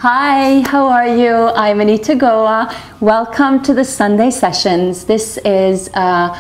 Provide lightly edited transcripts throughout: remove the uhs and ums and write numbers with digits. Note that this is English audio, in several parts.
Hi, how are you? I'm Anita. Welcome to the Sunday sessions. This is a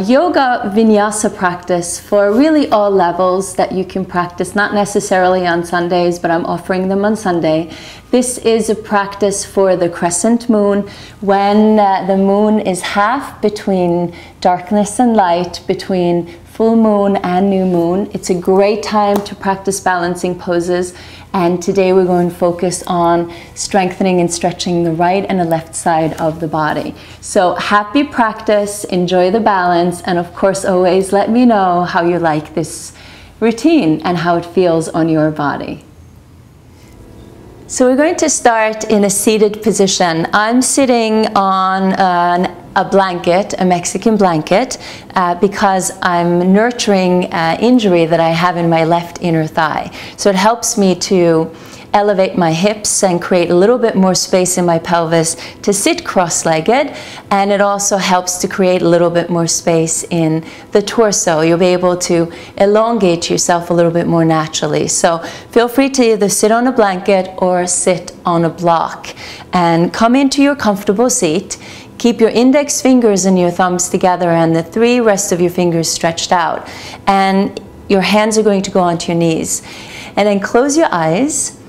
yoga vinyasa practice for really all levels that you can practice, not necessarily on Sundays, but I'm offering them on Sunday. This is a practice for the crescent moon, when the moon is half between darkness and light, between full moon and new moon. It's a great time to practice balancing poses, and today we're going to focus on strengthening and stretching the right and the left side of the body. So happy practice, enjoy the balance, and of course always let me know how you like this routine and how it feels on your body. So we're going to start in a seated position. I'm sitting on a blanket, a Mexican blanket, because I'm nurturing injury that I have in my left inner thigh. So it helps me to elevate my hips and create a little bit more space in my pelvis to sit cross-legged, and it also helps to create a little bit more space in the torso. You'll be able to elongate yourself a little bit more naturally. So feel free to either sit on a blanket or sit on a block and come into your comfortable seat. Keep your index fingers and your thumbs together and the three rest of your fingers stretched out, and your hands are going to go onto your knees. And then close your eyes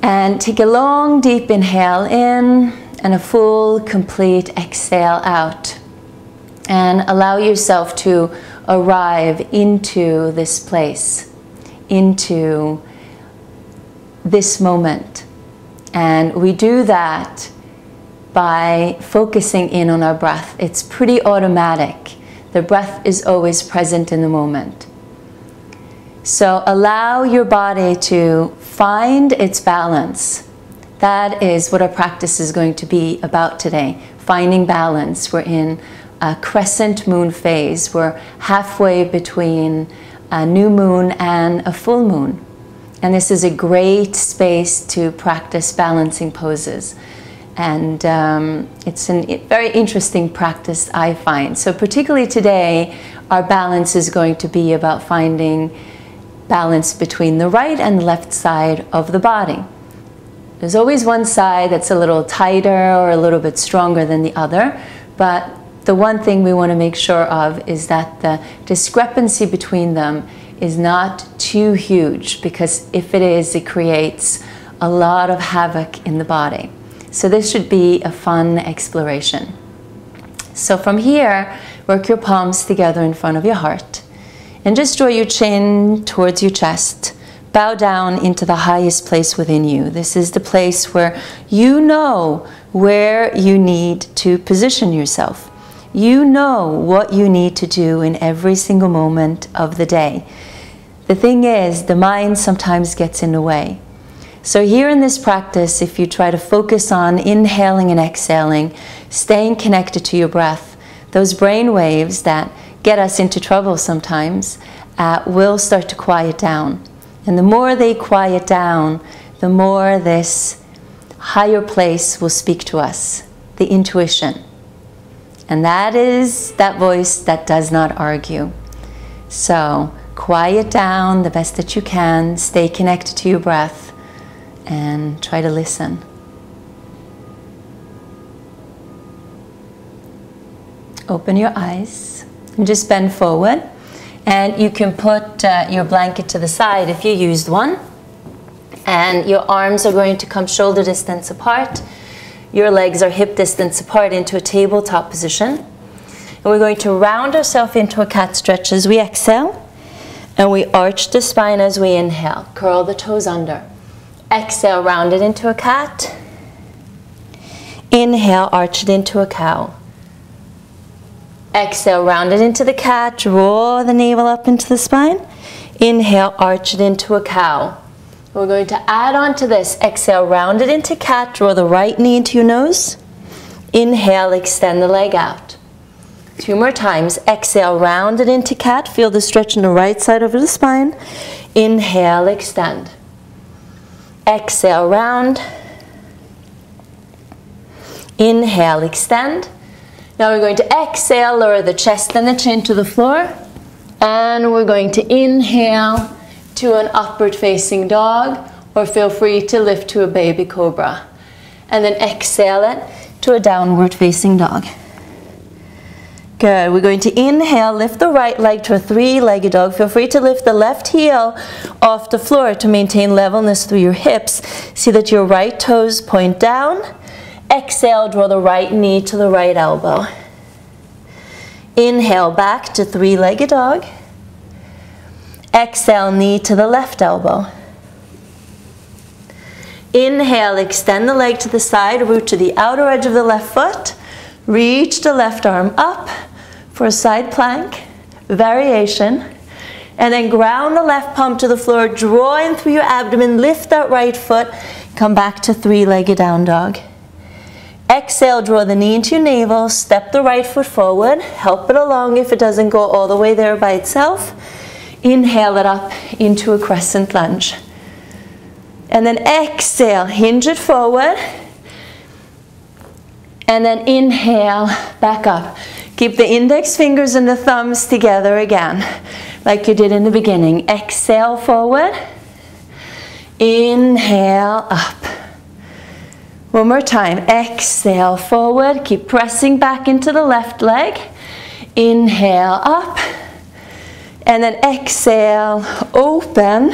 and take a long, deep inhale in and a full, complete exhale out. And allow yourself to arrive into this place, into this moment. And we do that by focusing in on our breath. It's pretty automatic. The breath is always present in the moment. So allow your body to find its balance. That is what our practice is going to be about today, finding balance. We're in a crescent moon phase. We're halfway between a new moon and a full moon. And this is a great space to practice balancing poses. And it's a very interesting practice, I find. So particularly today, our balance is going to be about finding balance between the right and left side of the body. There's always one side that's a little tighter or a little bit stronger than the other, but the one thing we want to make sure of is that the discrepancy between them is not too huge, because if it is, it creates a lot of havoc in the body. So this should be a fun exploration. So from here, work your palms together in front of your heart. And just draw your chin towards your chest. Bow down into the highest place within you. This is the place where you know where you need to position yourself. You know what you need to do in every single moment of the day. The thing is, the mind sometimes gets in the way. So here in this practice, if you try to focus on inhaling and exhaling, staying connected to your breath, those brain waves that get us into trouble sometimes will start to quiet down. And the more they quiet down, the more this higher place will speak to us, the intuition. And that is that voice that does not argue. So quiet down the best that you can, stay connected to your breath, and try to listen. Open your eyes and just bend forward. And you can put your blanket to the side if you used one. And your arms are going to come shoulder distance apart. Your legs are hip distance apart into a tabletop position. And we're going to round ourselves into a cat stretch as we exhale. And we arch the spine as we inhale. Curl the toes under. Exhale, round it into a cat. Inhale, arch it into a cow. Exhale, round it into the cat. Draw the navel up into the spine. Inhale, arch it into a cow. We're going to add on to this. Exhale, round it into cat. Draw the right knee into your nose. Inhale, extend the leg out. 2 more times. Exhale, round it into cat. Feel the stretch on the right side over the spine. Inhale, extend. Exhale, round. Inhale, extend. Now we're going to exhale, lower the chest and the chin to the floor. And we're going to inhale to an upward facing dog, or feel free to lift to a baby cobra. And then exhale it to a downward facing dog. Good. We're going to inhale, lift the right leg to a three-legged dog. Feel free to lift the left heel off the floor to maintain levelness through your hips. See that your right toes point down. Exhale, draw the right knee to the right elbow. Inhale, back to three-legged dog. Exhale, knee to the left elbow. Inhale, extend the leg to the side, root to the outer edge of the left foot. Reach the left arm up for a side plank variation. And then ground the left palm to the floor, draw in through your abdomen, lift that right foot, come back to three-legged down dog. Exhale, draw the knee into your navel, step the right foot forward, help it along if it doesn't go all the way there by itself. Inhale it up into a crescent lunge. And then exhale, hinge it forward. And then inhale, back up. Keep the index fingers and the thumbs together again, like you did in the beginning. Exhale forward. Inhale up. One more time. Exhale forward. Keep pressing back into the left leg. Inhale up. And then exhale, open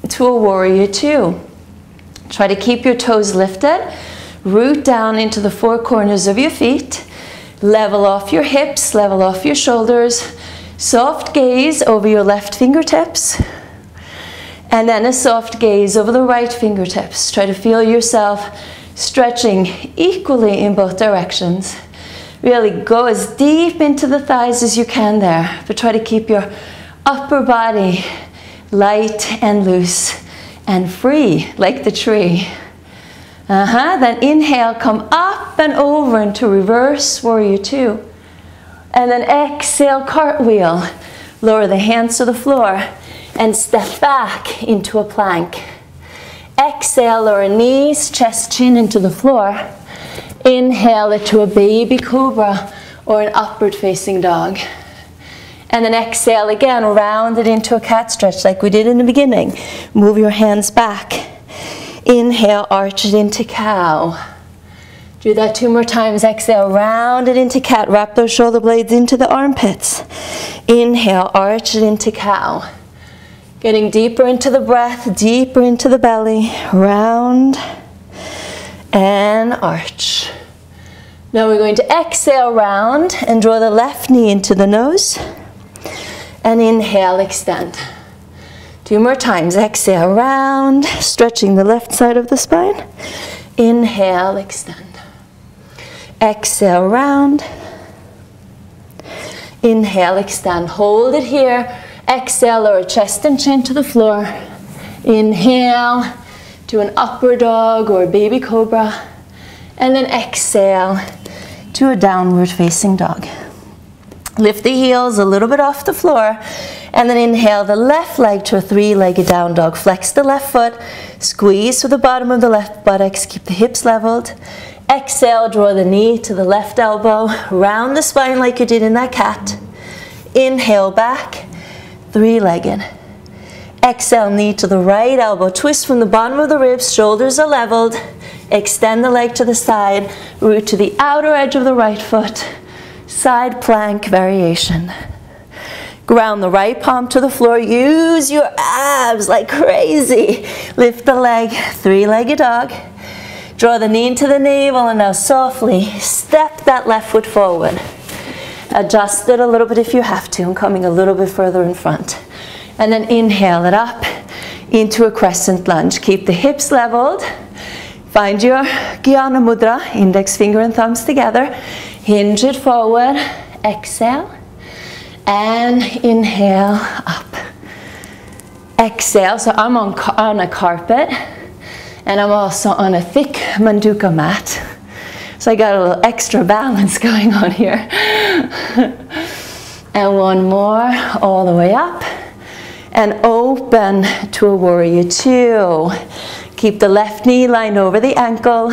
to a warrior two. Try to keep your toes lifted. Root down into the four corners of your feet. Level off your hips, level off your shoulders. Soft gaze over your left fingertips. And then a soft gaze over the right fingertips. Try to feel yourself stretching equally in both directions. Really go as deep into the thighs as you can there, but try to keep your upper body light and loose and free like the tree. Then inhale, come up and over into reverse warrior two. And then exhale, cartwheel. Lower the hands to the floor and step back into a plank. Exhale, lower knees, chest, chin into the floor. Inhale it to a baby cobra or an upward facing dog. And then exhale again, round it into a cat stretch like we did in the beginning. Move your hands back. Inhale, arch it into cow. Do that two more times. Exhale, round it into cat. Wrap those shoulder blades into the armpits. Inhale, arch it into cow. Getting deeper into the breath, deeper into the belly. Round and arch. Now we're going to exhale, round, and draw the left knee into the nose. And inhale, extend. Two more times. Exhale, round, stretching the left side of the spine. Inhale, extend. Exhale, round. Inhale, extend. Hold it here. Exhale, lower chest and chin to the floor. Inhale to an upward dog or baby cobra. And then exhale to a downward facing dog. Lift the heels a little bit off the floor. And then inhale the left leg to a three-legged down dog. Flex the left foot. Squeeze to the bottom of the left buttocks. Keep the hips leveled. Exhale, draw the knee to the left elbow. Round the spine like you did in that cat. Inhale back. Three-legged. Exhale, knee to the right elbow. Twist from the bottom of the ribs. Shoulders are leveled. Extend the leg to the side. Root to the outer edge of the right foot. Side plank variation. Ground the right palm to the floor. Use your abs like crazy. Lift the leg, three-legged dog. Draw the knee into the navel and now softly step that left foot forward. Adjust it a little bit if you have to. I'm coming a little bit further in front. And then inhale it up into a crescent lunge. Keep the hips leveled. Find your Jnana Mudra, index finger and thumbs together. Hinge it forward. Exhale. And inhale up. Exhale. So I'm on a carpet. And I'm also on a thick manduka mat. So I got a little extra balance going on here. And one more, all the way up. And open to a warrior two. Keep the left knee lined over the ankle.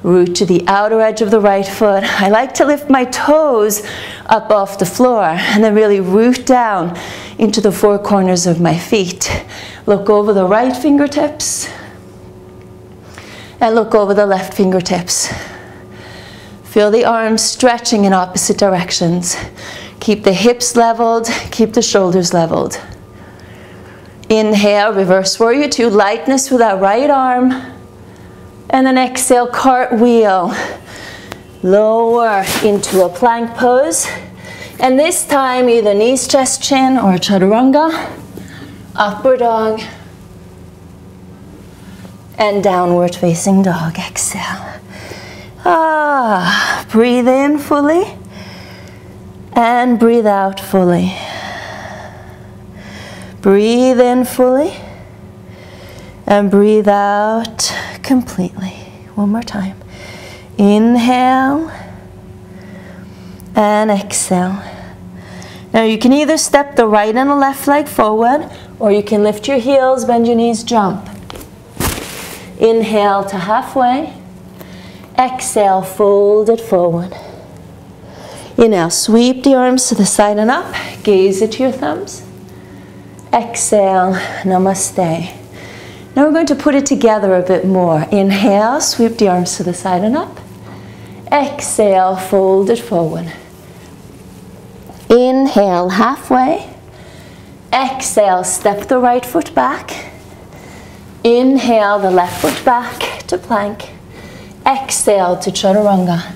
Root to the outer edge of the right foot. I like to lift my toes up off the floor and then really root down into the four corners of my feet. Look over the right fingertips and look over the left fingertips. Feel the arms stretching in opposite directions. Keep the hips leveled, keep the shoulders leveled. Inhale, reverse warrior two, lightness with that right arm. And then exhale, cartwheel. Lower into a plank pose. And this time, either knees, chest, chin, or chaturanga. Upward dog. And downward facing dog. Exhale. Breathe in fully. And breathe out fully. Breathe in fully. And breathe out completely. One more time. Inhale. And exhale. Now you can either step the right and the left leg forward, or you can lift your heels, bend your knees, jump. Inhale to halfway. Exhale, fold it forward. Inhale, sweep the arms to the side and up. Gaze at your thumbs. Exhale, namaste. Now we're going to put it together a bit more. Inhale, sweep the arms to the side and up. Exhale, fold it forward. Inhale, halfway. Exhale, step the right foot back. Inhale, the left foot back to plank. Exhale to chaturanga.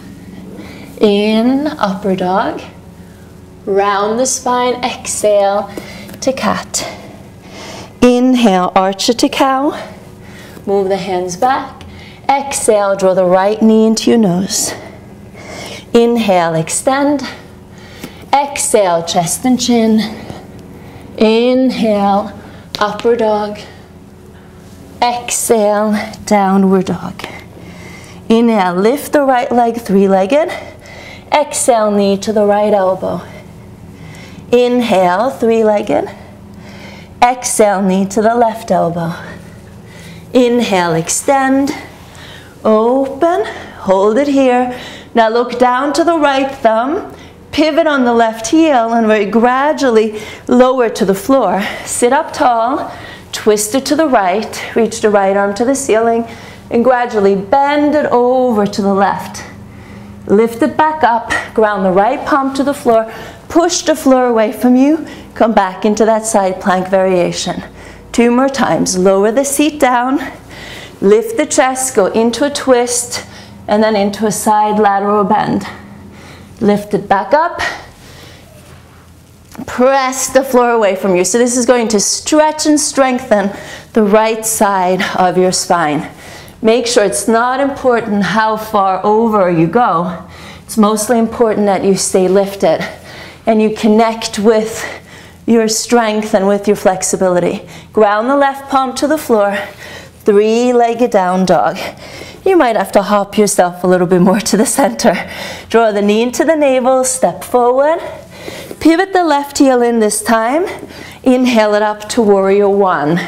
In, upper dog. Round the spine, exhale to cat. Inhale, arch it to cow. Move the hands back. Exhale, draw the right knee into your nose. Inhale, extend. Exhale, chest and chin. Inhale, upper dog. Exhale, downward dog. Inhale, lift the right leg, three-legged. Exhale, knee to the right elbow. Inhale, three-legged. Exhale, knee to the left elbow. Inhale, extend. Open, hold it here. Now look down to the right thumb. Pivot on the left heel and very gradually lower to the floor. Sit up tall, twist it to the right, reach the right arm to the ceiling, and gradually bend it over to the left. Lift it back up, ground the right palm to the floor, push the floor away from you, come back into that side plank variation. 2 more times. Lower the seat down, lift the chest, go into a twist, and then into a side lateral bend. Lift it back up. Press the floor away from you. So this is going to stretch and strengthen the right side of your spine. Make sure it's not important how far over you go. It's mostly important that you stay lifted and you connect with your strength and with your flexibility. Ground the left palm to the floor. Three-legged down dog. You might have to hop yourself a little bit more to the center. Draw the knee into the navel, step forward. Pivot the left heel in this time. Inhale it up to warrior one.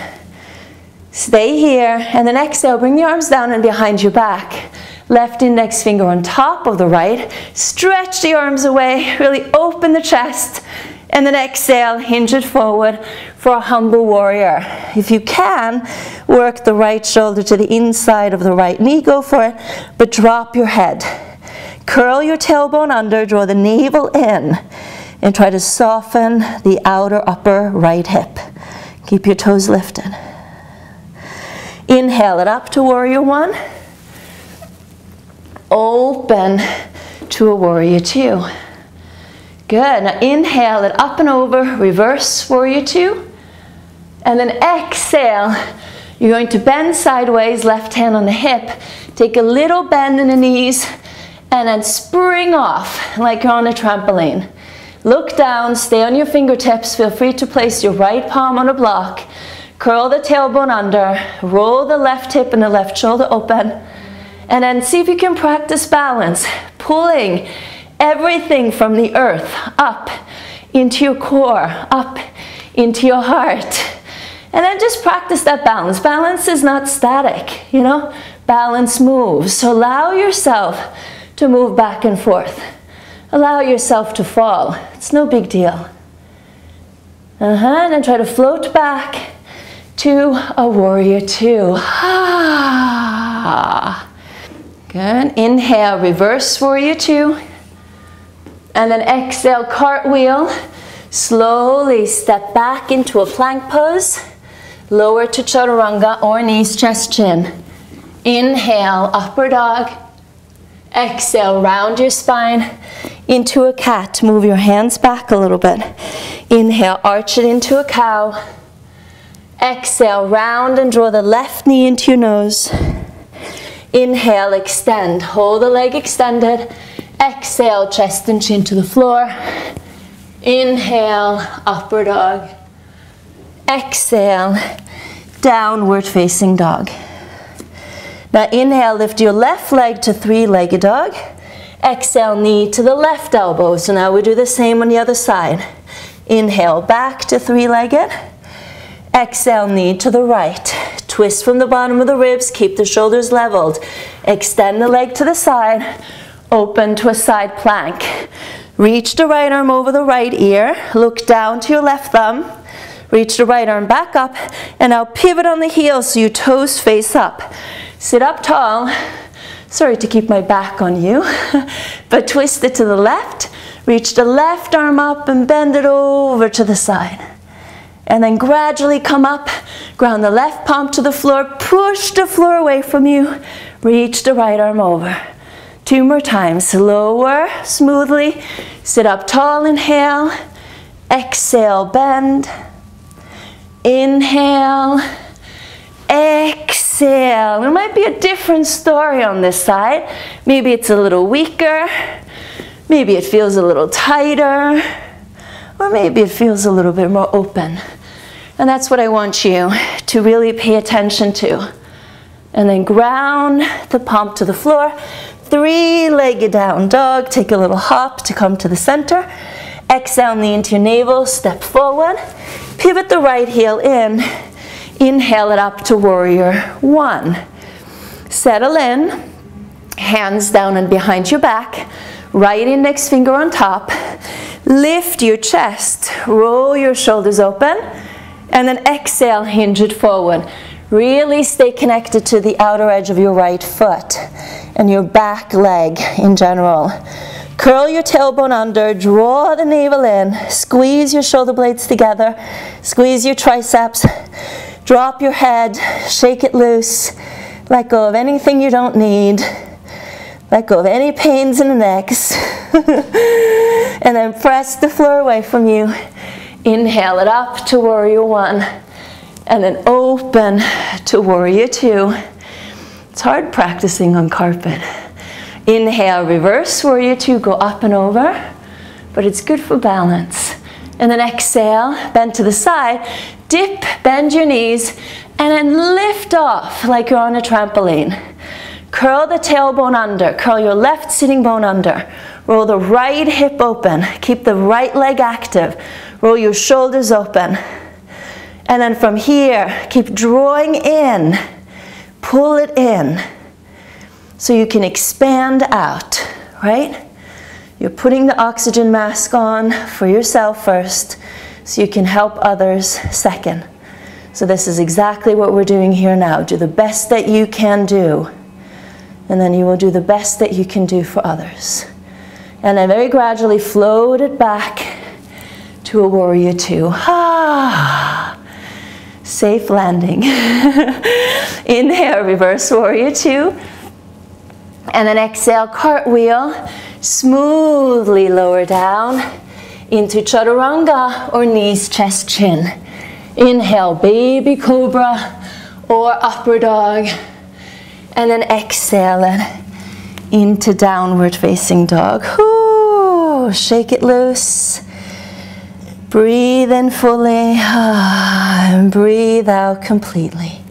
Stay here, and then exhale, bring the arms down and behind your back. Left index finger on top of the right. Stretch the arms away, really open the chest. And then exhale, hinge it forward for a humble warrior. If you can, work the right shoulder to the inside of the right knee, go for it, but drop your head. Curl your tailbone under, draw the navel in, and try to soften the outer upper right hip. Keep your toes lifted. Inhale it up to warrior one. Open to a warrior two. Good. Now inhale it up and over, reverse warrior two. And then exhale, you're going to bend sideways, left hand on the hip. Take a little bend in the knees and then spring off like you're on a trampoline. Look down, stay on your fingertips. Feel free to place your right palm on a block. Curl the tailbone under, roll the left hip and the left shoulder open. And then see if you can practice balance, pulling everything from the earth up into your core, up into your heart. And then just practice that balance. Balance is not static, you know? Balance moves. So allow yourself to move back and forth. Allow yourself to fall. It's no big deal. And then try to float back to a warrior two. Good. Inhale, reverse warrior two. And then exhale, cartwheel. Slowly step back into a plank pose. Lower to chaturanga or knees, chest, chin. Inhale, upward dog. Exhale, round your spine into a cat. Move your hands back a little bit. Inhale, arch it into a cow. Exhale, round and draw the left knee into your nose. Inhale, extend. Hold the leg extended. Exhale, chest and chin to the floor. Inhale, upward dog. Exhale, downward facing dog. Now inhale, lift your left leg to three-legged dog. Exhale, knee to the left elbow. So now we do the same on the other side. Inhale, back to three-legged. Exhale, knee to the right. Twist from the bottom of the ribs, keep the shoulders leveled. Extend the leg to the side, open to a side plank. Reach the right arm over the right ear, look down to your left thumb. Reach the right arm back up, and now pivot on the heels so your toes face up. Sit up tall. Sorry to keep my back on you, but twist it to the left. Reach the left arm up and bend it over to the side. And then gradually come up, ground the left palm to the floor, push the floor away from you, reach the right arm over. Two more times, lower, smoothly, sit up tall, inhale, exhale, bend, inhale, exhale. There might be a different story on this side. Maybe it's a little weaker, maybe it feels a little tighter, or maybe it feels a little bit more open. And that's what I want you to really pay attention to. And then ground the palm to the floor. Three-legged down dog. Take a little hop to come to the center. Exhale, knee into your navel, step forward. Pivot the right heel in. Inhale it up to warrior one. Settle in. Hands down and behind your back. Right index finger on top. Lift your chest, roll your shoulders open, and then exhale, hinge it forward. Really stay connected to the outer edge of your right foot and your back leg in general. Curl your tailbone under, draw the navel in, squeeze your shoulder blades together, squeeze your triceps, drop your head, shake it loose, let go of anything you don't need. Let go of any pains in the necks. And then press the floor away from you. Inhale it up to warrior one. And then open to warrior two. It's hard practicing on carpet. Inhale, reverse warrior two, go up and over. But it's good for balance. And then exhale, bend to the side. Dip, bend your knees. And then lift off like you're on a trampoline. Curl the tailbone under, curl your left sitting bone under. Roll the right hip open, keep the right leg active. Roll your shoulders open. And then from here, keep drawing in, pull it in. So you can expand out, right? You're putting the oxygen mask on for yourself first, so you can help others second. So this is exactly what we're doing here now. Do the best that you can do. And then you will do the best that you can do for others. And then very gradually float it back to a warrior two. Safe landing. Inhale, reverse warrior two. And then exhale, cartwheel. Smoothly lower down into chaturanga or knees, chest, chin. Inhale, baby cobra or upward dog. And then exhale it into downward facing dog. Ooh, shake it loose. Breathe in fully and breathe out completely.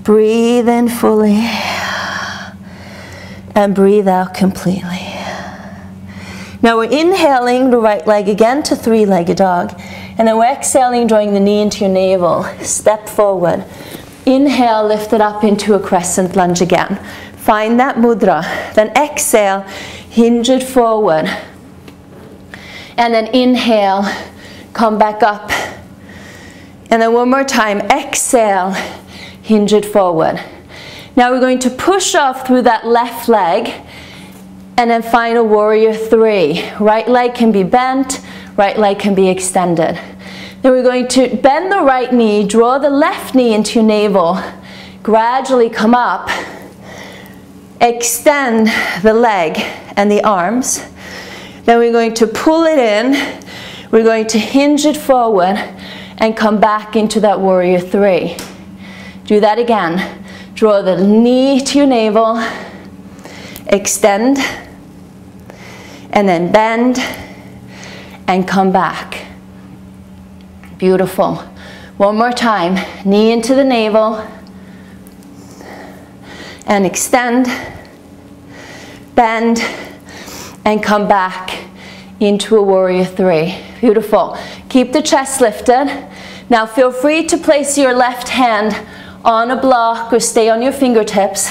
Breathe in fully and breathe out completely. Now we're inhaling the right leg again to three-legged dog. And then we're exhaling, drawing the knee into your navel. Step forward. Inhale, lift it up into a crescent lunge again. Find that mudra. Then exhale, hinge it forward. And then inhale, come back up. And then one more time, exhale, hinge it forward. Now we're going to push off through that left leg and then find a warrior three. Right leg can be bent, right leg can be extended. Then we're going to bend the right knee, draw the left knee into your navel, gradually come up, extend the leg and the arms. Then we're going to pull it in, we're going to hinge it forward and come back into that warrior three. Do that again. Draw the knee to your navel, extend, and then bend and come back. Beautiful. One more time. Knee into the navel and extend, bend, and come back into a warrior three. Beautiful. Keep the chest lifted. Now feel free to place your left hand on a block or stay on your fingertips.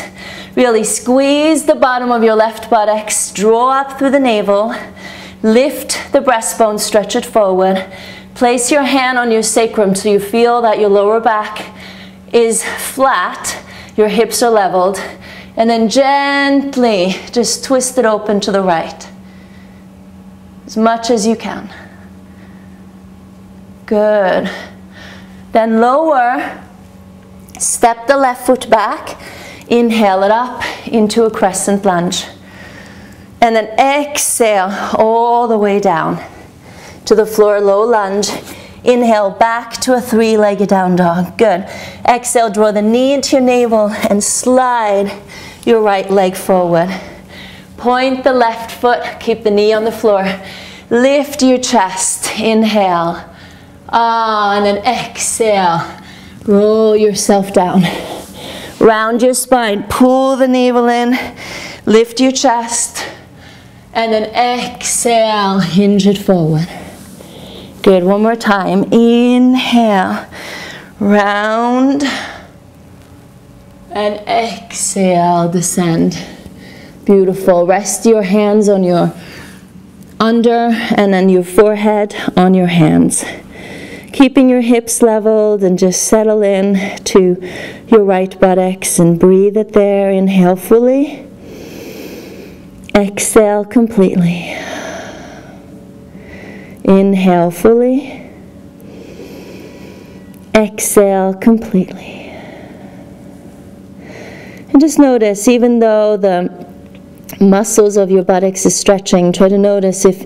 Really squeeze the bottom of your left buttocks, draw up through the navel, lift the breastbone, stretch it forward. Place your hand on your sacrum so you feel that your lower back is flat, your hips are leveled, and then gently just twist it open to the right, as much as you can. Good. Then lower, step the left foot back, inhale it up into a crescent lunge. And then exhale all the way down to the floor, low lunge. Inhale back to a three-legged down dog. Good. Exhale, draw the knee into your navel and slide your right leg forward. Point the left foot, keep the knee on the floor. Lift your chest, inhale. And then exhale. Roll yourself down. Round your spine, pull the navel in, lift your chest, and then exhale, hinge it forward. Good, one more time. Inhale, round, and exhale, descend. Beautiful. Rest your hands on your under and then your forehead on your hands. Keeping your hips leveled and just settle in to your right buttocks and breathe it there. Inhale fully. Exhale completely. Inhale fully. Exhale completely. And just notice, even though the muscles of your buttocks is stretching, try to notice if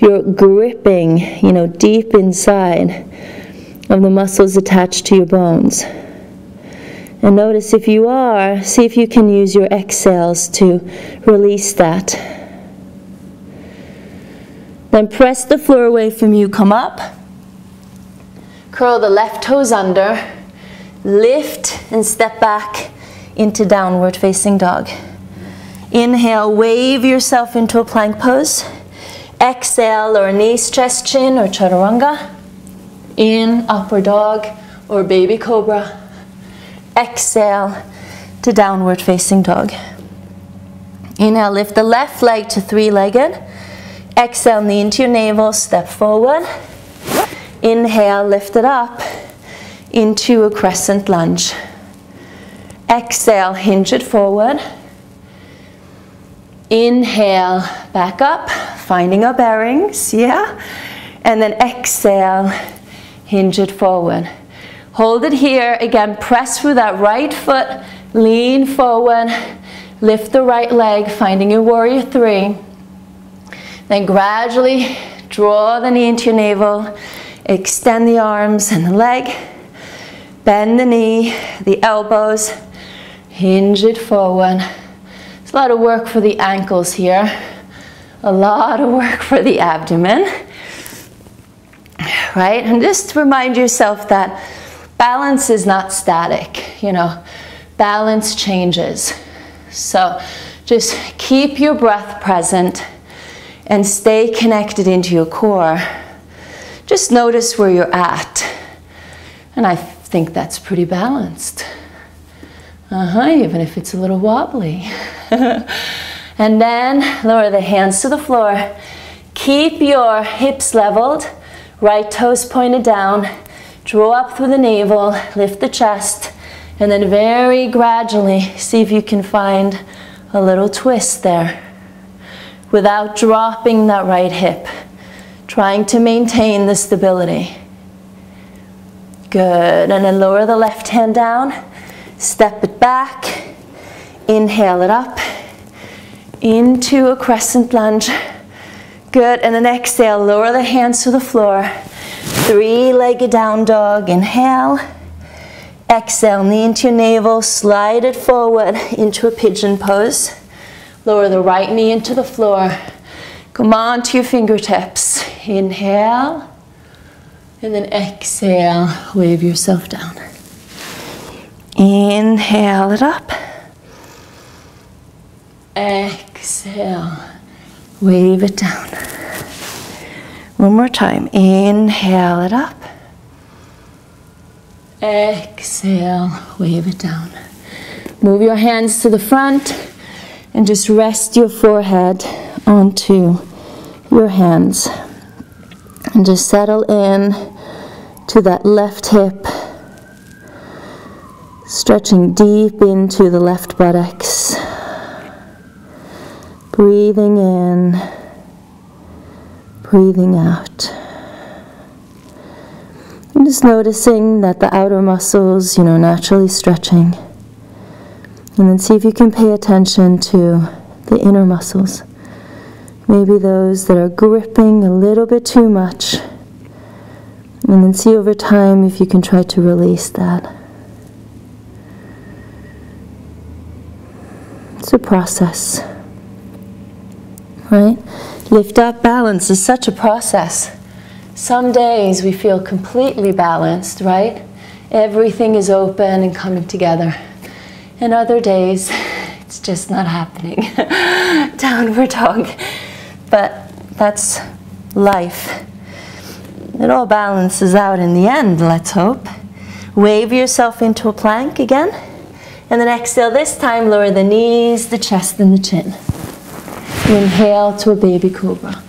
you're gripping, deep inside of the muscles attached to your bones. And notice if you are, see if you can use your exhales to release that. Then press the floor away from you, come up. Curl the left toes under. Lift and step back into downward facing dog. Inhale, wave yourself into a plank pose. Exhale, or knees, chest, chin, or chaturanga. In upward dog or baby cobra. Exhale to downward facing dog. Inhale, lift the left leg to three-legged. Exhale, knee into your navel, step forward. Inhale, lift it up into a crescent lunge. Exhale, hinge it forward. Inhale, back up, finding our bearings, yeah? And then exhale, hinge it forward. Hold it here, again, press through that right foot, lean forward, lift the right leg, finding your warrior three. Then gradually draw the knee into your navel, extend the arms and the leg, bend the knee, the elbows, hinge it forward. It's a lot of work for the ankles here, a lot of work for the abdomen, right? And just remind yourself that balance is not static, balance changes. So just keep your breath present and stay connected into your core. Just notice where you're at. And I think that's pretty balanced. Even if it's a little wobbly. And then lower the hands to the floor. Keep your hips leveled. Right toes pointed down. Draw up through the navel, lift the chest, and then very gradually see if you can find a little twist there without dropping that right hip. Trying to maintain the stability. Good, and then lower the left hand down, step it back, inhale it up, into a crescent lunge. Good, and then exhale, lower the hands to the floor. Three-legged down dog, inhale. Exhale, knee into your navel, slide it forward into a pigeon pose. Lower the right knee into the floor. Come on to your fingertips. Inhale, and then exhale, wave yourself down. Inhale it up. Exhale, wave it down. One more time. Inhale it up. Exhale, wave it down. Move your hands to the front and just rest your forehead onto your hands. And just settle in to that left hip, stretching deep into the left buttocks. Breathing in, breathing out. And just noticing that the outer muscles, naturally stretching. And then see if you can pay attention to the inner muscles. Maybe those that are gripping a little bit too much. And then see over time if you can try to release that. It's a process, right? Lift up, balance is such a process. Some days we feel completely balanced, right? Everything is open and coming together. And other days, it's just not happening. Downward dog. But that's life. It all balances out in the end, let's hope. Wave yourself into a plank again. And then exhale this time, lower the knees, the chest, and the chin. Inhale to a baby cobra.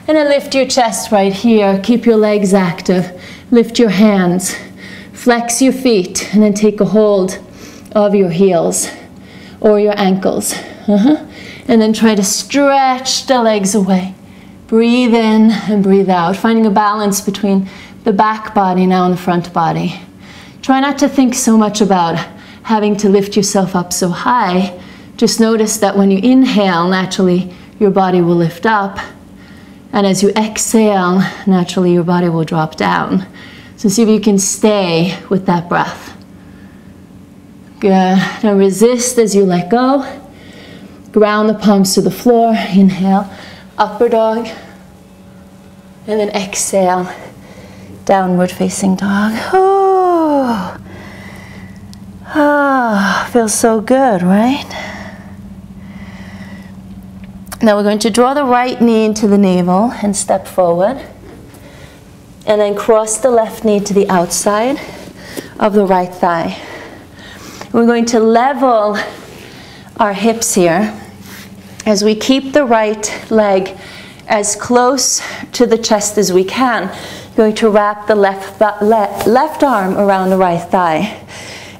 And then lift your chest right here. Keep your legs active. Lift your hands. Flex your feet. And then take a hold of your heels or your ankles. And then try to stretch the legs away. Breathe in and breathe out. Finding a balance between the back body now and the front body. Try not to think so much about having to lift yourself up so high. Just notice that when you inhale, naturally your body will lift up. And as you exhale, naturally your body will drop down. So see if you can stay with that breath. Good. Now resist as you let go. Ground the palms to the floor. Inhale, upper dog. And then exhale, downward facing dog. Oh, feels so good, right? Now we're going to draw the right knee into the navel and step forward. And then cross the left knee to the outside of the right thigh. We're going to level our hips here as we keep the right leg as close to the chest as we can. We're going to wrap the left arm around the right thigh.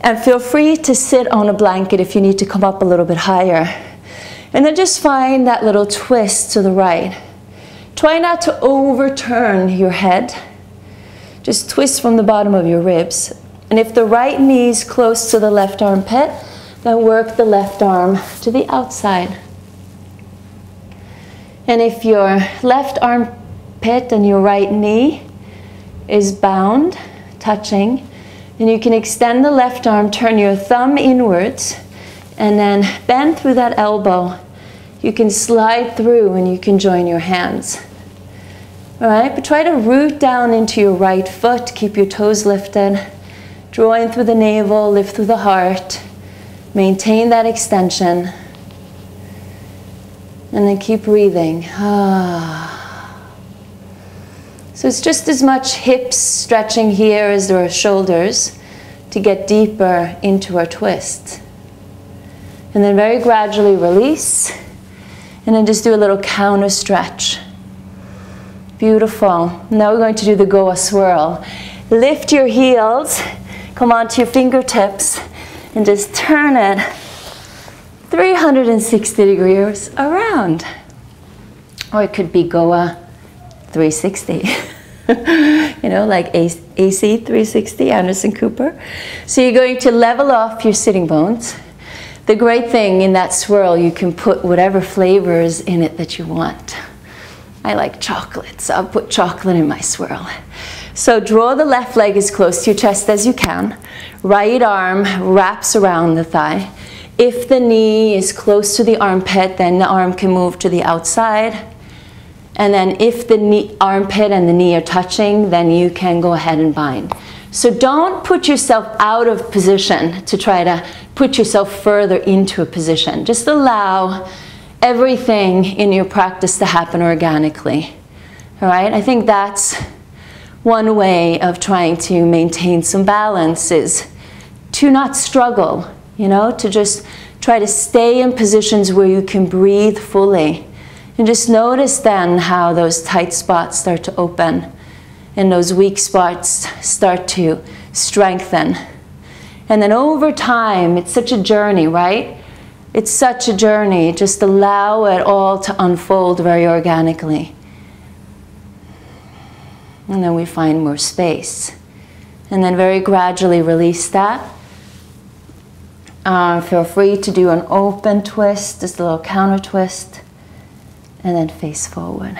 And feel free to sit on a blanket if you need to come up a little bit higher. And then just find that little twist to the right. Try not to overturn your head. Just twist from the bottom of your ribs. And if the right knee is close to the left armpit, then work the left arm to the outside. And if your left armpit and your right knee is bound, touching, then you can extend the left arm, turn your thumb inwards, and then bend through that elbow. You can slide through and you can join your hands. All right, but try to root down into your right foot, keep your toes lifted, draw in through the navel, lift through the heart, maintain that extension. And then keep breathing. So it's just as much hips stretching here as there are shoulders to get deeper into our twist. And then very gradually release. And then just do a little counter stretch. Beautiful. Now we're going to do the Goa swirl. Lift your heels, come onto your fingertips, and just turn it 360 degrees around. Or it could be Goa 360. You know, like AC 360, Anderson Cooper. So you're going to level off your sitting bones. The great thing in that swirl, you can put whatever flavors in it that you want. I like chocolate, so I'll put chocolate in my swirl. So draw the left leg as close to your chest as you can. Right arm wraps around the thigh. If the knee is close to the armpit, then the arm can move to the outside. And then if the armpit and the knee are touching, then you can go ahead and bind. So don't put yourself out of position to try to put yourself further into a position. Just allow everything in your practice to happen organically. All right? I think that's one way of trying to maintain some balance, is to not struggle, you know, to just try to stay in positions where you can breathe fully. And just notice then how those tight spots start to open and those weak spots start to strengthen. And then over time, it's such a journey, right? It's such a journey. Just allow it all to unfold very organically. And then we find more space. And then very gradually release that. Feel free to do an open twist, just a little counter twist. And then face forward.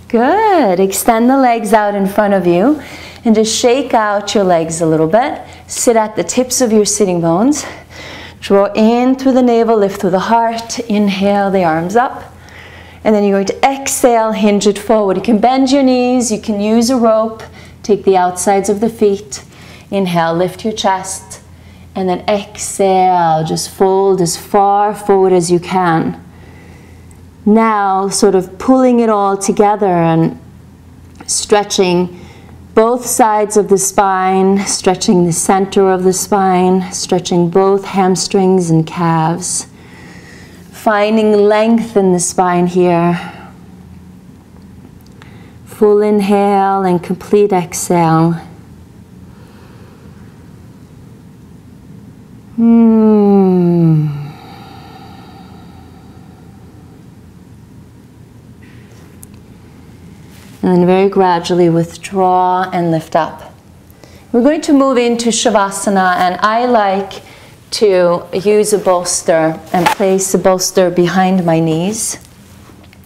Good. Extend the legs out in front of you and just shake out your legs a little bit. Sit at the tips of your sitting bones. Draw in through the navel, lift through the heart. Inhale the arms up. And then you're going to exhale, hinge it forward. You can bend your knees. You can use a rope. Take the outsides of the feet. Inhale, lift your chest. And then exhale, just fold as far forward as you can. Now, sort of pulling it all together and stretching both sides of the spine, stretching the center of the spine, stretching both hamstrings and calves. Finding length in the spine here. Full inhale and complete exhale. And then very gradually withdraw and lift up. We're going to move into Shavasana, and I like to use a bolster and place a bolster behind my knees.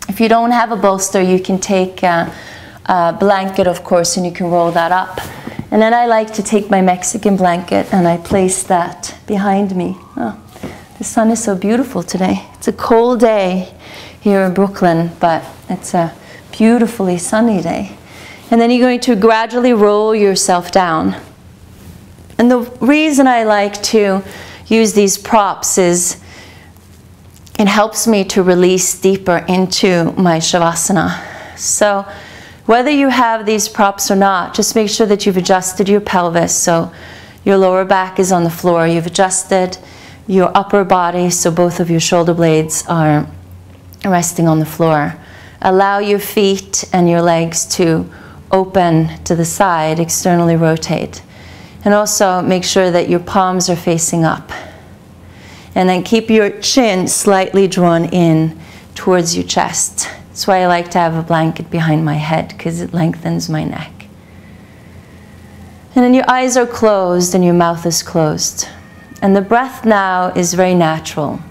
If you don't have a bolster, you can take a blanket, of course, and you can roll that up. And then I like to take my Mexican blanket and I place that behind me. Oh, the sun is so beautiful today. It's a cold day here in Brooklyn, but it's a beautifully sunny day. And then you're going to gradually roll yourself down. And the reason I like to use these props is it helps me to release deeper into my Shavasana. So whether you have these props or not, just make sure that you've adjusted your pelvis so your lower back is on the floor. You've adjusted your upper body so both of your shoulder blades are resting on the floor. Allow your feet and your legs to open to the side, externally rotate. And also make sure that your palms are facing up. And then keep your chin slightly drawn in towards your chest. That's why I like to have a blanket behind my head, because it lengthens my neck. And then your eyes are closed and your mouth is closed. And the breath now is very natural.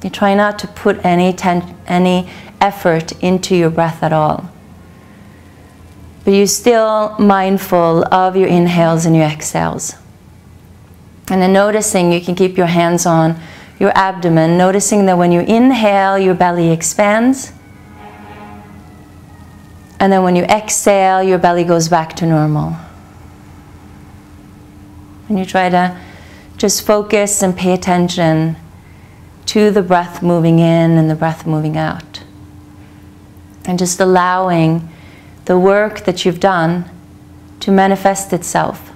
You try not to put any effort into your breath at all. But you're still mindful of your inhales and your exhales. And then noticing, you can keep your hands on your abdomen, noticing that when you inhale, your belly expands. And then when you exhale, your belly goes back to normal. And you try to just focus and pay attention to the breath moving in and the breath moving out. And just allowing the work that you've done to manifest itself.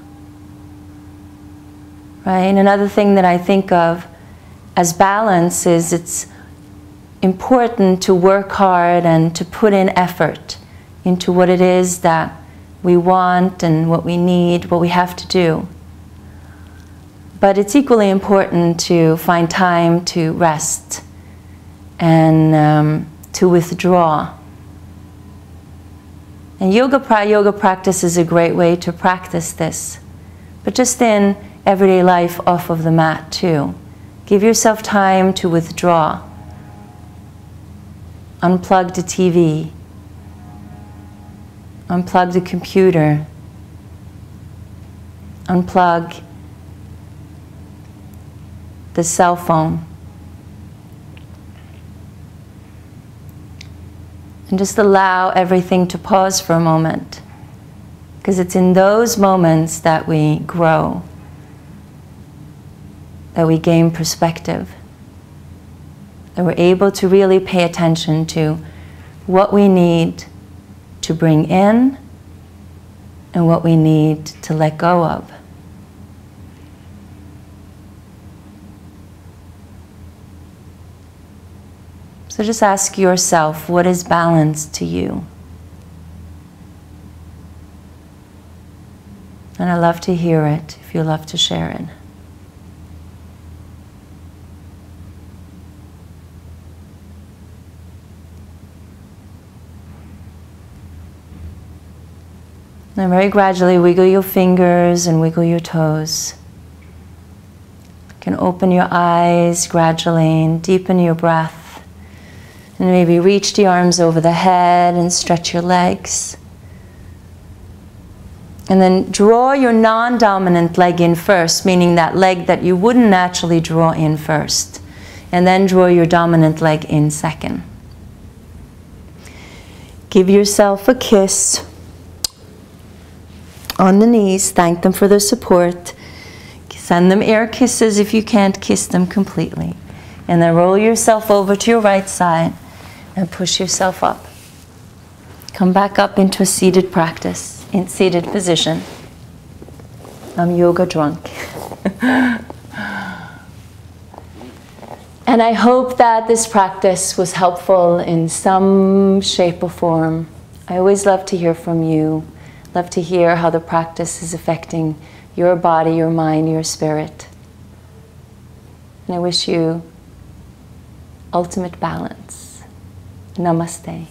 Right? And another thing that I think of as balance is it's important to work hard and to put in effort into what it is that we want and what we need, what we have to do. But it's equally important to find time to rest and to withdraw. And yoga practice is a great way to practice this. But just in everyday life off of the mat too. Give yourself time to withdraw. Unplug the TV. Unplug the computer. Unplug the cell phone. And just allow everything to pause for a moment. Because it's in those moments that we grow, that we gain perspective, that we're able to really pay attention to what we need to bring in and what we need to let go of. So just ask yourself, what is balance to you? And I love to hear it if you love to share it. Now very gradually wiggle your fingers and wiggle your toes. You can open your eyes gradually and deepen your breath. And maybe reach the arms over the head and stretch your legs. And then draw your non-dominant leg in first, meaning that leg that you wouldn't naturally draw in first. And then draw your dominant leg in second. Give yourself a kiss on the knees. Thank them for their support. Send them air kisses if you can't kiss them completely. And then roll yourself over to your right side and push yourself up. Come back up into a seated practice, in seated position. I'm yoga drunk. And I hope that this practice was helpful in some shape or form. I always love to hear from you. Love to hear how the practice is affecting your body, your mind, your spirit. And I wish you ultimate balance. Namaste.